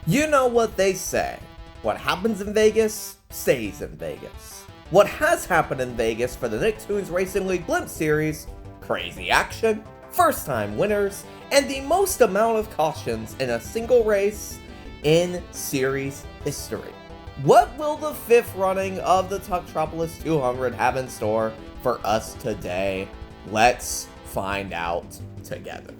You know what they say. What happens in Vegas, stays in Vegas. What has happened in Vegas for the Nicktoons Racing League Blimp Series, crazy action, first time winners, and the most amount of cautions in a single race in series history. What will the fifth running of the Tucktropolis 200 have in store for us today? Let's find out together.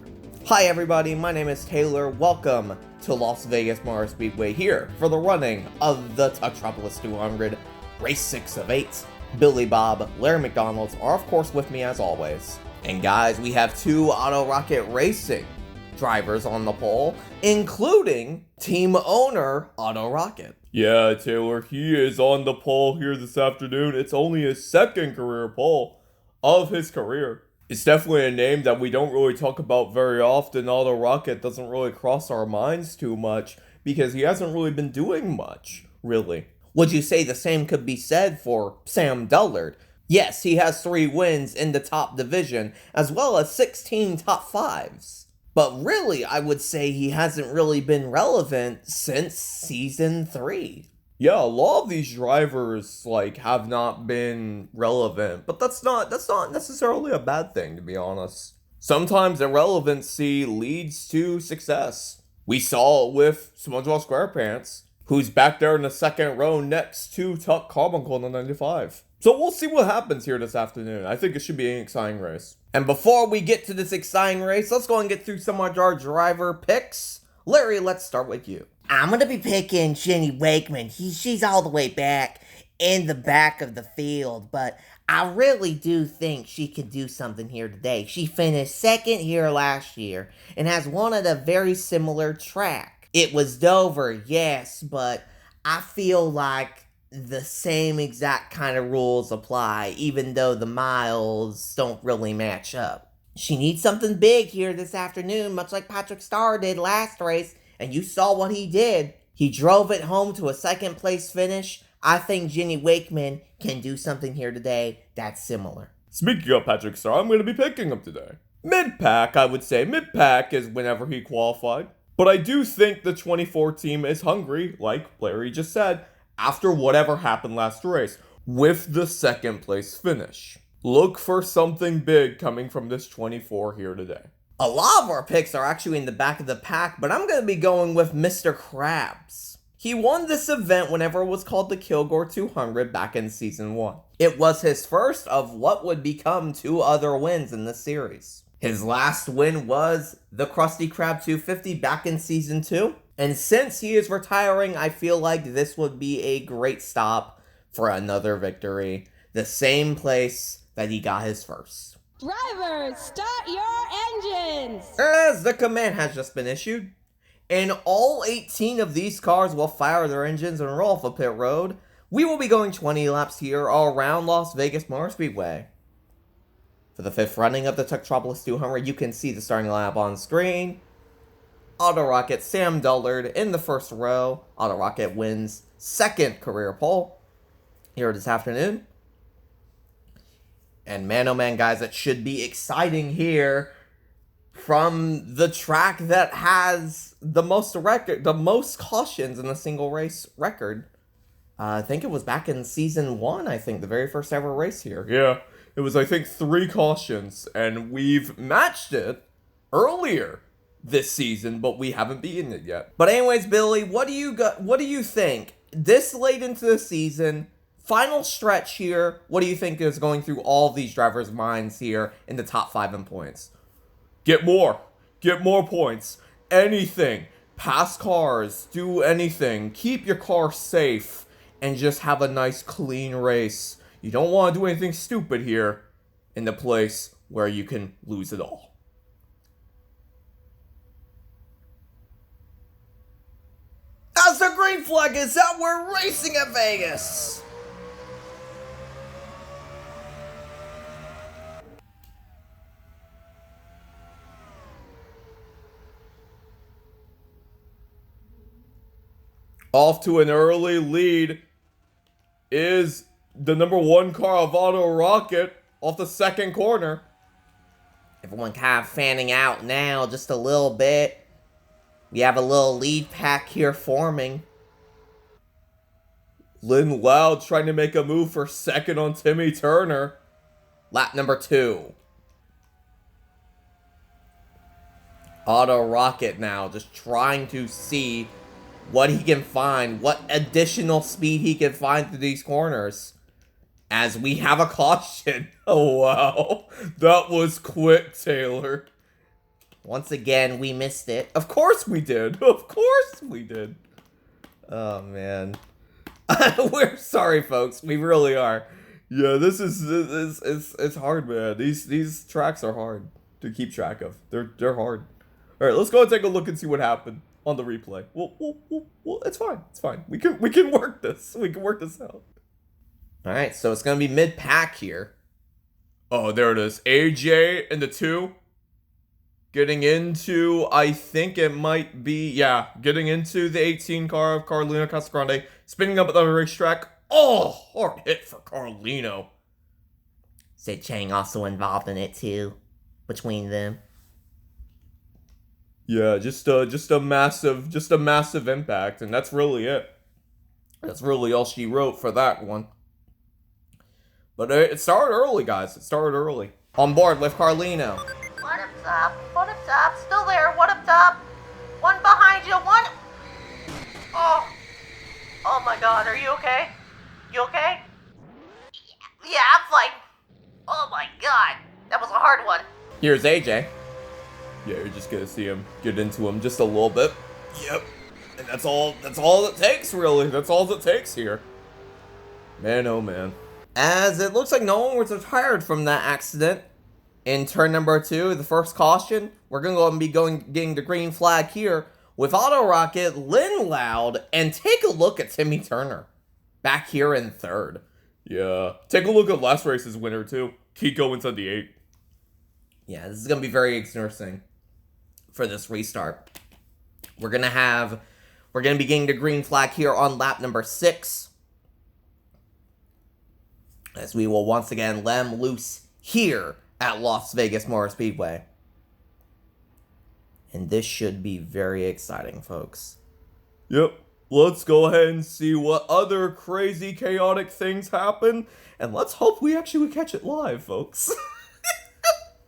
Hi everybody, my name is Taylor. Welcome to Las Vegas Motor Speedway here for the running of the Tucktropolis 200, race 6 of 8. Billy Bob, Larry McDonald's are of course with me as always. And guys, we have two Auto Rocket Racing drivers on the pole, including team owner Auto Rocket. Yeah, Taylor, he is on the pole here this afternoon. It's only his second career pole of his career. It's definitely a name that we don't really talk about very often. Auto Rocket doesn't really cross our minds too much because he hasn't really been doing much, really. Would you say the same could be said for Sam Dullard? Yes, he has 3 wins in the top division, as well as 16 top 5s. But really, I would say he hasn't really been relevant since Season 3. Yeah, a lot of these drivers have not been relevant, but that's not necessarily a bad thing, to be honest. Sometimes irrelevancy leads to success. We saw it with SpongeBob SquarePants, who's back there in the second row next to Tuck Carbuncle in the 95. So we'll see what happens here this afternoon. I think it should be an exciting race. And before we get to this exciting race, let's go and get through some of our driver picks. Larry, let's start with you. I'm going to be picking Jenny Wakeman. She's all the way back in the back of the field, but I really do think she can do something here today. She finished second here last year and has one at a very similar track. It was Dover, yes, but I feel like the same exact kind of rules apply, even though the miles don't really match up. She needs something big here this afternoon, much like Patrick Starr did last race, and you saw what he did. He drove it home to a second place finish. I think Jenny Wakeman can do something here today that's similar. Speaking of Patrick Starr, I'm going to be picking him today. Mid-pack, I would say. Mid-pack is whenever he qualified. But I do think the 24 team is hungry, like Larry just said, after whatever happened last race, with the second place finish. Look for something big coming from this 24 here today. A lot of our picks are actually in the back of the pack, but I'm going to be going with Mr. Krabs. He won this event whenever it was called the Kilgore 200 back in Season 1. It was his first of what would become 2 other wins in the series. His last win was the Krusty Krab 250 back in Season 2. And since he is retiring, I feel like this would be a great stop for another victory. The same place that he got his first. Drivers, start your engines! As the command has just been issued, and all 18 of these cars will fire their engines and roll off a pit road, we will be going 20 laps here around Las Vegas Motor Speedway. For the 5th running of the Tucktropolis 200, you can see the starting lineup on screen. Auto Rocket Sam Dullard in the first row. Auto Rocket wins 2nd career pole here this afternoon. And man, oh man, guys, it should be exciting here from the track that has the most cautions in a single race record. I think it was back in Season 1, I think, the very first ever race here. Yeah, it was, I think, 3 cautions, and we've matched it earlier this season, but we haven't beaten it yet. But anyways, Billy, what do you think? This late into the season, final stretch here, what do you think is going through all these drivers' minds here in the top 5 in points? Get more points. Anything. Pass cars. Do anything. Keep your car safe. And just have a nice clean race. You don't want to do anything stupid here in the place where you can lose it all. As the green flag is out, we're racing at Vegas! Off to an early lead is the number 1 car of Auto Rocket off the second corner. Everyone kind of fanning out now just a little bit. We have a little lead pack here forming. Lynn Loud trying to make a move for second on Timmy Turner. Lap number 2. Auto Rocket now just trying to see what he can find, what additional speed he can find through these corners. As we have a caution. Oh, wow. That was quick, Taylor. Once again, we missed it. Of course we did. Of course we did. Oh, man. We're sorry, folks. We really are. Yeah, this is it's hard, man. These tracks are hard to keep track of. They're hard. All right, let's go and take a look and see what happened on the replay. Well, it's fine. It's fine. We can work this. We can work this out. All right, so it's gonna be mid-pack here. Oh, there it is. AJ in the 2. Getting into, I think it might be, yeah, getting into the 18 car of Carlino Casagrande. Spinning up at the racetrack. Oh, hard hit for Carlino. Sid Chang also involved in it too, between them. Yeah, just a massive impact, and that's really it. That's really all she wrote for that one. But it started early, guys. It started early. On board with Carlino. What up, top? What up, top? Still there? What up, top? One behind you. One. Oh my God. Are you okay? You okay? Yeah, I'm fine. Oh my God, that was a hard one. Here's AJ. Yeah, you're just gonna see him get into him just a little bit. Yep. And that's all it takes, really. That's all it takes here. Man, oh man. As it looks like no one was retired from that accident. In turn number 2, the first caution, we're going to go and be getting the green flag here with Auto Rocket, Lynn Loud, and take a look at Timmy Turner back here in 3rd. Yeah. Take a look at last race's winner, too. Kiko inside the 8. Yeah, this is going to be very interesting for this restart. We're going to be getting the green flag here on lap number 6. As we will once again let him loose here at Las Vegas Motor Speedway. And this should be very exciting, folks. Yep. Let's go ahead and see what other crazy, chaotic things happen. And let's hope we actually catch it live, folks.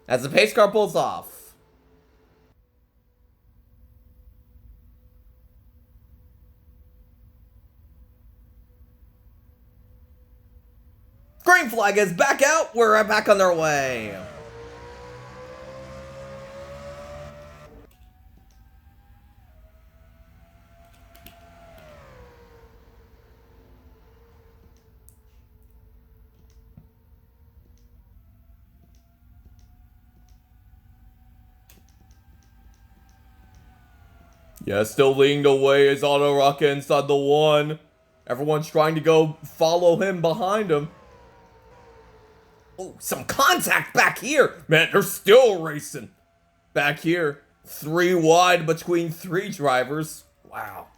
As the pace car pulls off. Green flag is back out. We're right back on our way. Yeah, still leading the way is Auto Rocket inside the 1. Everyone's trying to go follow him behind him. Oh, some contact back here. Man, they're still racing. Back here. 3 wide between 3 drivers. Wow.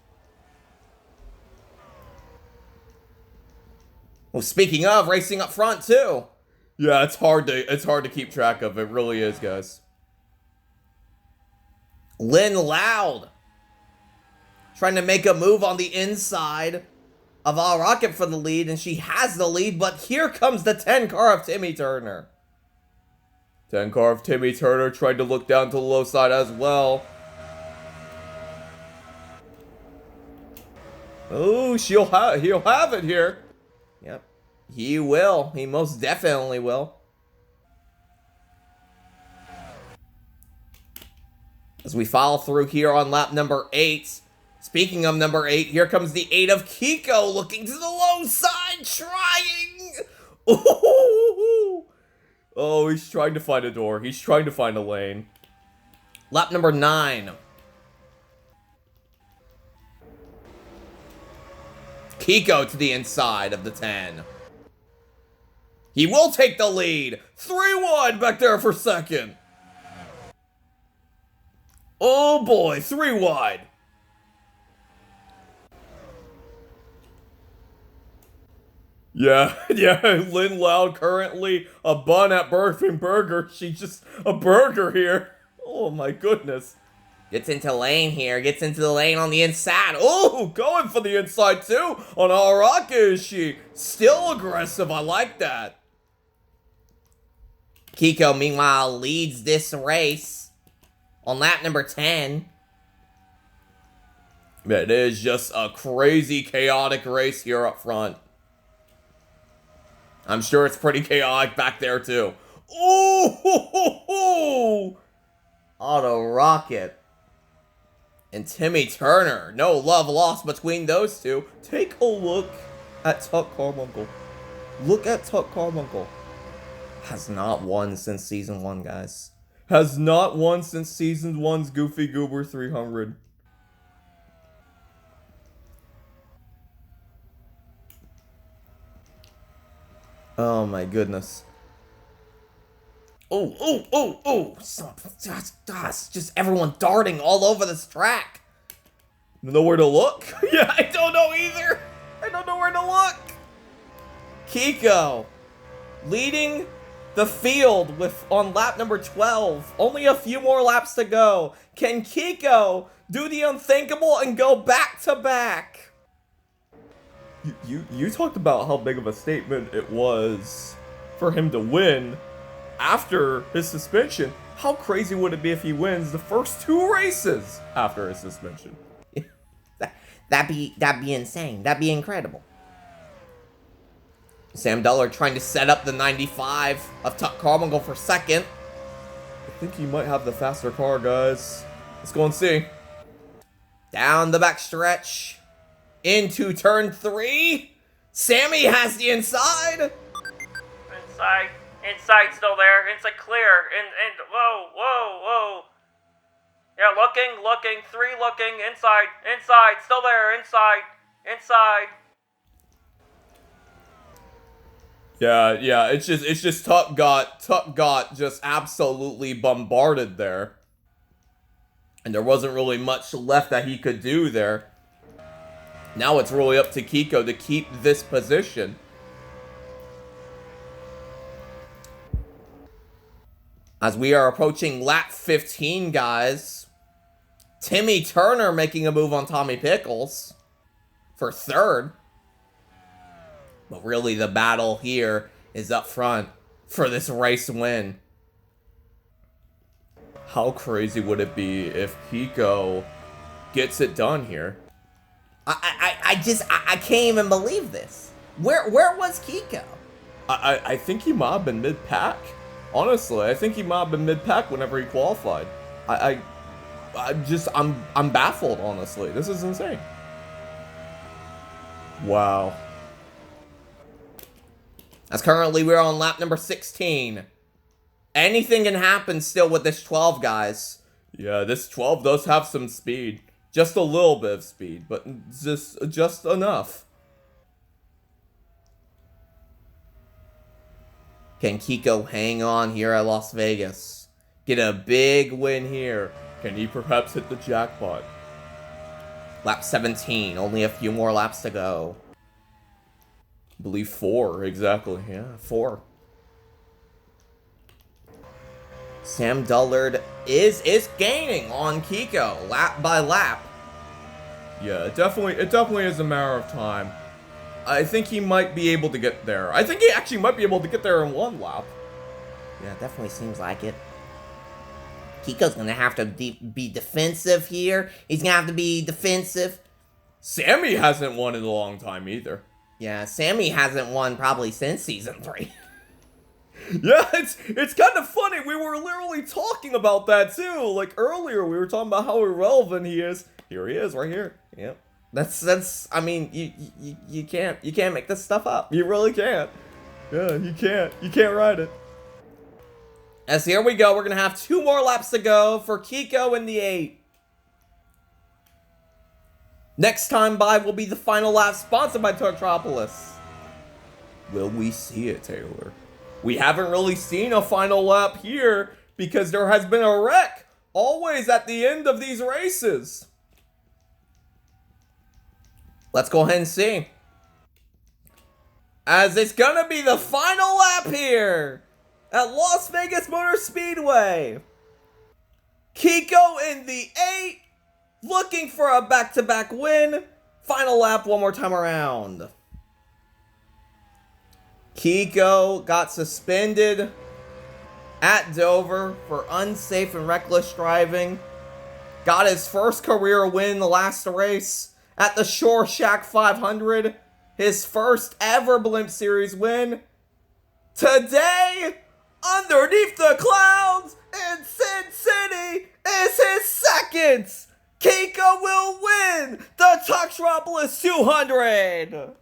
Well, speaking of, racing up front too. Yeah, it's hard to keep track of. It really is, guys. Lynn Loud trying to make a move on the inside of All Rocket for the lead, and she has the lead, but here comes the 10 car of Timmy Turner. 10 car of Timmy Turner tried to look down to the low side as well. Oh, he'll have it here. Yep, he will. He most definitely will. As we follow through here on lap number 8. Speaking of number 8, here comes the 8 of Kiko looking to the low side, trying. Oh, he's trying to find a door. He's trying to find a lane. Lap number 9. Kiko to the inside of the 10. He will take the lead. 3 wide back there for second. Oh boy, 3 wide. Yeah, Lynn Loud currently a bun at Burger. She's just a burger here. Oh my goodness. Gets into lane here. Gets into the lane on the inside. Oh, going for the inside too on Araka is she. Still aggressive, I like that. Kiko, meanwhile, leads this race on lap number 10. It is just a crazy, chaotic race here up front. I'm sure it's pretty chaotic back there, too. Oh! Auto Rocket and Timmy Turner. No love lost between those two. Take a look at Tuck Carbuncle. Look at Tuck Carbuncle. Has not won since Season 1, guys. Has not won since Season 1's Goofy Goober 300. Oh my goodness. Oh. Just everyone darting all over this track. Nowhere to look? Yeah, I don't know either. I don't know where to look. Kiko leading the field with on lap number 12. Only a few more laps to go. Can Kiko do the unthinkable and go back to back? You talked about how big of a statement it was for him to win after his suspension. How crazy would it be if he wins the first 2 races after his suspension? That'd be insane. That'd be incredible. Sam Dullard trying to set up the 95 of Tuck Carbuncle for second. I think he might have the faster car, guys. Let's go and see. Down the back stretch. Into turn 3. Sammy has the inside. Inside still there. Inside clear. And whoa. Yeah, looking. 3 looking. Inside. Still there. Inside. Yeah, it's just Tuck got just absolutely bombarded there. And there wasn't really much left that he could do there. Now it's really up to Kiko to keep this position. As we are approaching lap 15, guys. Timmy Turner making a move on Tommy Pickles for third. But really the battle here is up front for this race win. How crazy would it be if Kiko gets it done here? I can't even believe this. Where was Kiko? I think he might have been mid-pack. Honestly, I think he might have been mid-pack whenever he qualified. I'm baffled, honestly. This is insane. Wow. As currently we're on lap number 16. Anything can happen still with this 12, guys. Yeah, this 12 does have some speed. Just a little bit of speed, but just enough. Can Kiko hang on here at Las Vegas? Get a big win here. Can he perhaps hit the jackpot? Lap 17, only a few more laps to go. I believe 4, exactly. Yeah, 4. Sam Dullard is gaining on Kiko lap by lap. Yeah, it definitely is a matter of time. I think he might be able to get there. I think he actually might be able to get there in 1 lap. Yeah, it definitely seems like it. Kiko's gonna have to be defensive here. He's gonna have to be defensive. Sammy hasn't won in a long time either. Yeah, Sammy hasn't won probably since Season 3. Yeah, it's kind of funny. We were literally talking about that too. Like earlier, we were talking about how irrelevant he is. Here he is, right here. Yep. That's. I mean, you can't make this stuff up. You really can't. Yeah, you can't. You can't ride it. As here we go, we're gonna have 2 more laps to go for Kiko in the 8. Next time by will be the final lap, sponsored by Tucktropolis. Will we see it, Taylor? We haven't really seen a final lap here because there has been a wreck always at the end of these races. Let's go ahead and see. As it's gonna be the final lap here at Las Vegas Motor Speedway. Kiko in the 8, looking for a back-to-back win. Final lap one more time around. Kiko got suspended at Dover for unsafe and reckless driving. Got his first career win in the last race at the Shore Shack 500. His first ever Blimp Series win. Today, underneath the clouds in Sin City, is his second. Kiko will win the Tucktropolis 200.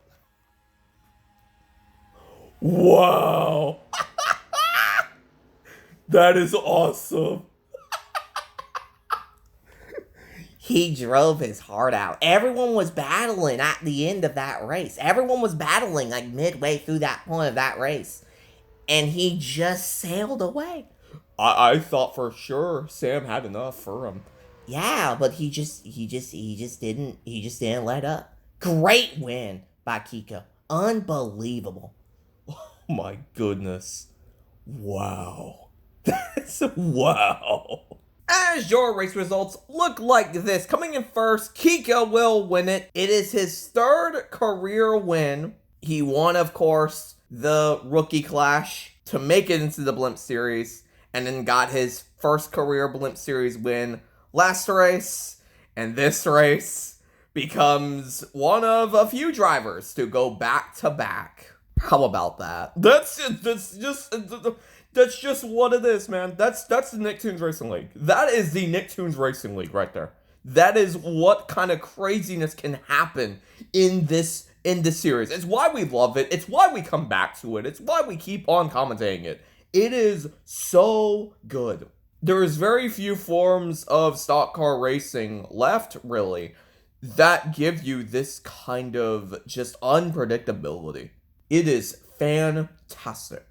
Wow. That is awesome. He drove his heart out. Everyone was battling at the end of that race. Everyone was battling like midway through that point of that race. And he just sailed away. I thought for sure Sam had enough for him. Yeah, but he just didn't let up. Great win by Kiko. Unbelievable. Oh my goodness. Wow. That's wow. As your race results look like this, coming in first, Kiko will win it. It is his third career win. He won, of course, the Rookie Clash to make it into the Blimp Series, and then got his first career Blimp Series win last race. And this race becomes one of a few drivers to go back to back. How about that? That's just what it is, man. That's the Nicktoons Racing League. That is the Nicktoons Racing League right there. That is what kind of craziness can happen in this series. It's why we love it. It's why we come back to it. It's why we keep on commentating it. It is so good. There is very few forms of stock car racing left, really, that give you this kind of just unpredictability. It is fantastic.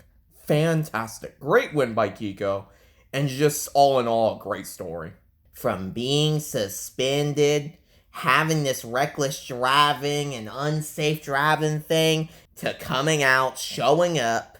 Fantastic. Great win by Kiko. And just all in all, a great story. From being suspended, having this reckless driving and unsafe driving thing, to coming out, showing up,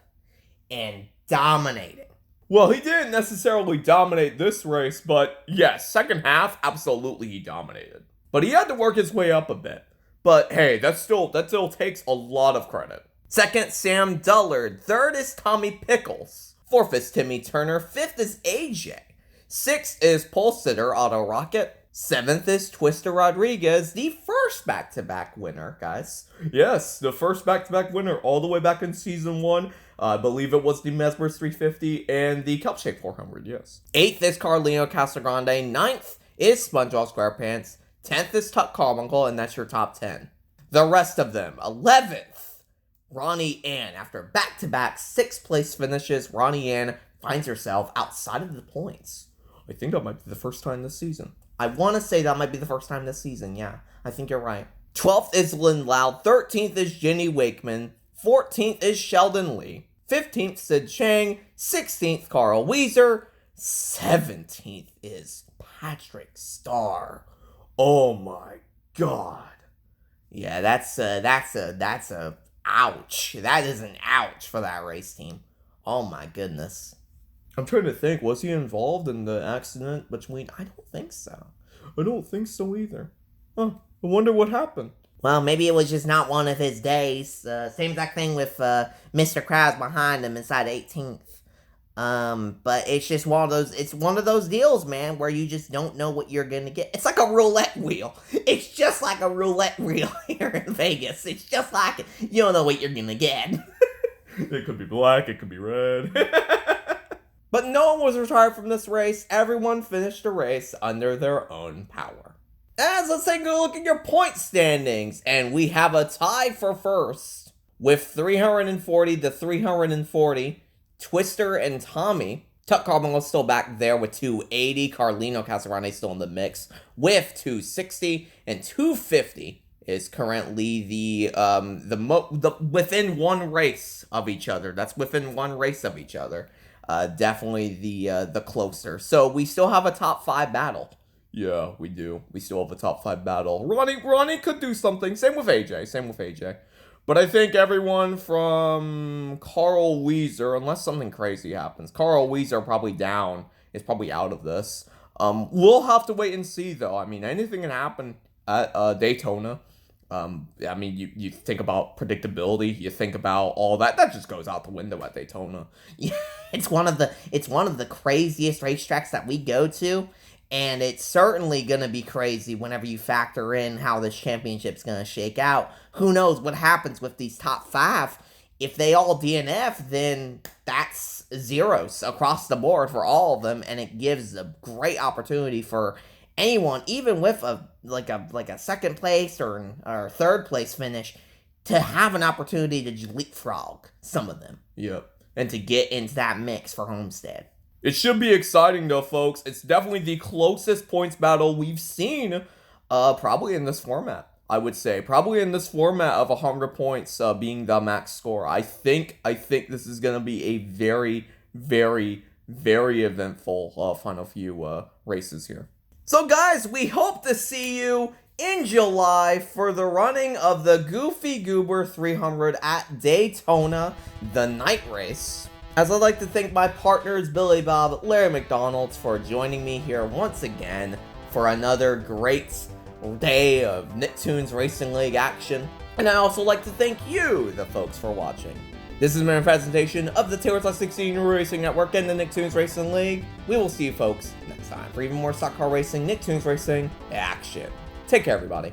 and dominating. Well, he didn't necessarily dominate this race, but yes, second half, absolutely he dominated. But he had to work his way up a bit. But hey, that still takes a lot of credit. Second, Sam Dullard. Third is Tommy Pickles. Fourth is Timmy Turner. Fifth is AJ. Sixth is pole sitter Auto Rocket. Seventh is Twister Rodriguez, the first back-to-back winner, guys. Yes, the first back-to-back winner all the way back in Season 1. I believe it was the Mesmer's 350 and the Cup-Shaped 400, yes. Eighth is Carlino Casagrande. Ninth is SpongeBob SquarePants. 10th is Tuck Carmichael, and that's your top 10. The rest of them. 11th, Ronnie Ann. After back-to-back sixth-place finishes, Ronnie Ann finds herself outside of the points. I think that might be the first time this season. I want to say that might be the first time this season, yeah. I think you're right. 12th is Lynn Loud. 13th is Jenny Wakeman. 14th is Sheldon Lee. 15th, Sid Chang. 16th, Carl Weezer. 17th is Patrick Starr. Oh my god. Yeah, that's a ouch. That is an ouch for that race team. Oh my goodness. I'm trying to think, was he involved in the accident between... I don't think so. I don't think so either. Oh, I wonder what happened. Well, maybe it was just not one of his days. Same exact thing with Mr. Krabs behind him inside 18th. But it's just one of those deals, man, where you just don't know what you're gonna get. It's like a roulette wheel. It's just like a roulette wheel here in Vegas. It's just like it. You don't know what you're gonna get. It could be black, it could be red. But no one was retired from this race. Everyone finished the race under their own power. As let's take a look at your point standings, and we have a tie for first with 340 to 340. Twister and Tommy. Tuck Carmichael still back there with 280. Carlino Casagrande still in the mix with 260, and 250 is currently the within one race of each other. That's within one race of each other. Definitely the closer. So we still have a top 5 battle. Yeah, we do. We still have a top 5 battle. Ronnie could do something. Same with AJ. But I think everyone from Carl Weezer, unless something crazy happens, Carl Weezer probably down, is probably out of this. We'll have to wait and see, though. I mean, anything can happen at Daytona. I mean, you think about predictability, you think about all that just goes out the window at Daytona. Yeah, it's one of the craziest racetracks that we go to, and it's certainly gonna be crazy whenever you factor in how this championship's gonna shake out. Who knows what happens with these top 5? If they all DNF, then that's zeros across the board for all of them, and it gives a great opportunity for anyone, even with a second place or third place finish, to have an opportunity to just leapfrog some of them. Yep. And to get into that mix for Homestead. It should be exciting, though, folks. It's definitely the closest points battle we've seen, probably in this format. I would say probably in this format of 100 points being the max score. I think this is gonna be a very, very, very eventful final few races here. So guys, we hope to see you in July for the running of the Goofy Goober 300 at Daytona, the night race. As I'd like to thank my partners Billy Bob, Larry McDonald's for joining me here once again for another great day of Nicktoons Racing League action. And I also like to thank you, the folks, for watching. This has been a presentation of the Taylor 16 Racing Network and the Nicktoons Racing League. We will see you folks next time for even more stock car racing, Nicktoons Racing action. Take care, everybody.